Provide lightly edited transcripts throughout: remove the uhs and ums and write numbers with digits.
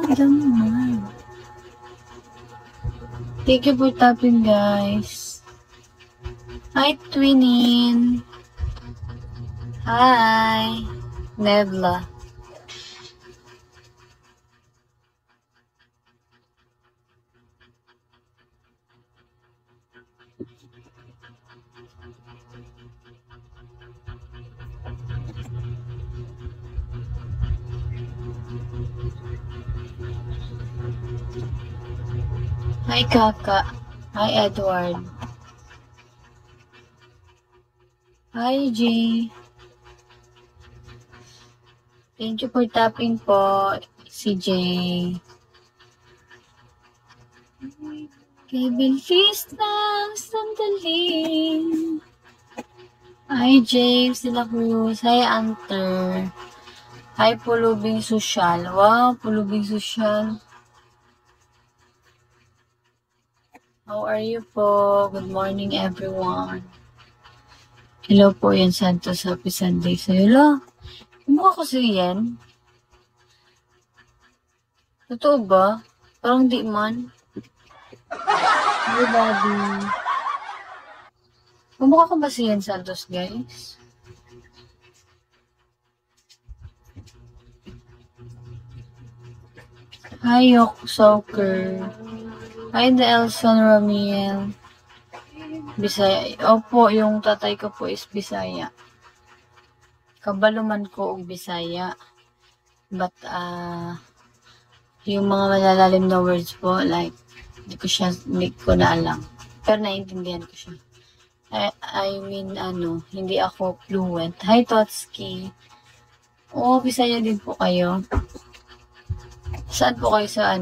nadama. Thank you for tapping, guys. Hi, Twinin. Hi, Nebla. Hi, Kaka. Hi, Edward. Hi, Jay. Thank you for tapping po, si Jay. Kay bilis ng sandali. Hi, James de la Cruz. Hi, Anter. Hi, Pulubing Social. Wow, Pulubing Social. How are you po? Good morning, everyone. Hello po, Yan Santos. Happy Sunday sa'yo. Hello. Mukha ko si Yan. Totoo ba? Parang di man. Hi, Daddy. Mukha ko ba si Yan Santos, guys? Hi, Yok Soccer. Hi, Elson Ramiel. Bisaya. Opo, yung tatay ko po is Bisaya. Kabaluman ko og Bisaya. But, yung mga malalalim na words po, like, hindi ko na alam. Pero naiintindihan ko siya. I mean, hindi ako fluent. Hi, Totski. Oo, Bisaya din po kayo. Saan po kayo sa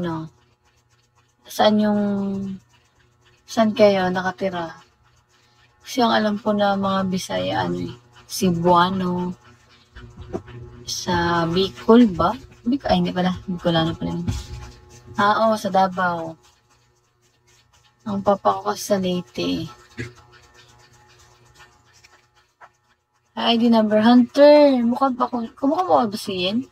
Saan kayo nakatira? Kasi ang alam po na mga Bisaya, Cebuano, sa Bicol ba? Ay, hindi pala. Bicolano pala. Oo, sa Davao. Ang papa ko sa Leyte. ID number Hunter. Kumukha ba ba si Yen?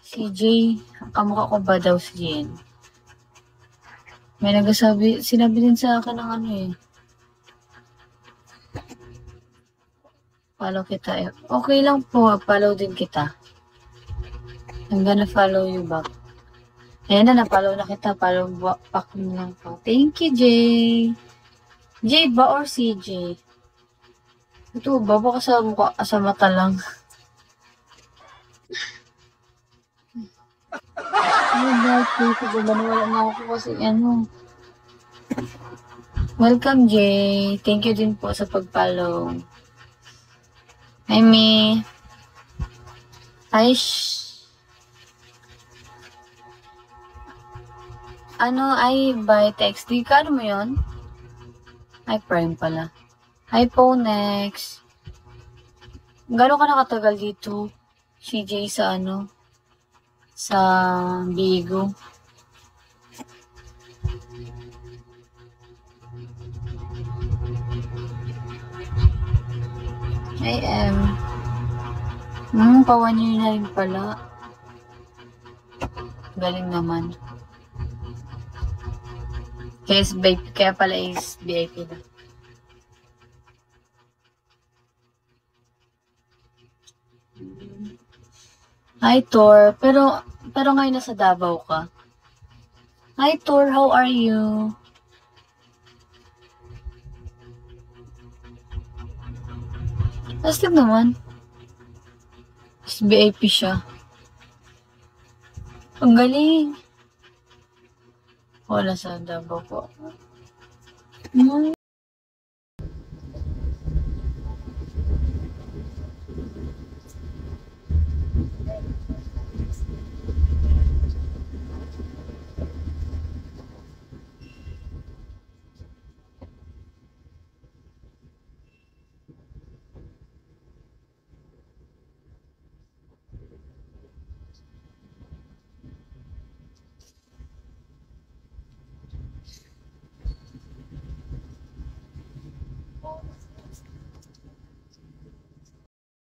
Si Jay. Kamukha ko ba daw si Yen? May sinabi din sa akin ng follow kita. Okay lang po, follow din kita. I'm gonna follow you back. Ayan na, na-follow na kita. Follow back mo lang po. Thank you, Jay. Jay ba or CJ? Ito ba? Baka sa mata lang. Wala na ako kasi Welcome, Jay. Thank you din po sa pag-follow. Hi, me. Hi, ay by text. Di ka mo yun? Ay, Prime pala. Hi, Ponex. Gano'n ka nakatagal dito? CJ sa sa Bigo. I am. Pa 1 year na rin pala. Galing naman. Kaya pala is VIP na. Hi, Tor. Pero ngayon nasa Davao ka. Hi, Tor. How are you? Astig naman. VIP siya. Ang galing. Wala sa Davao po.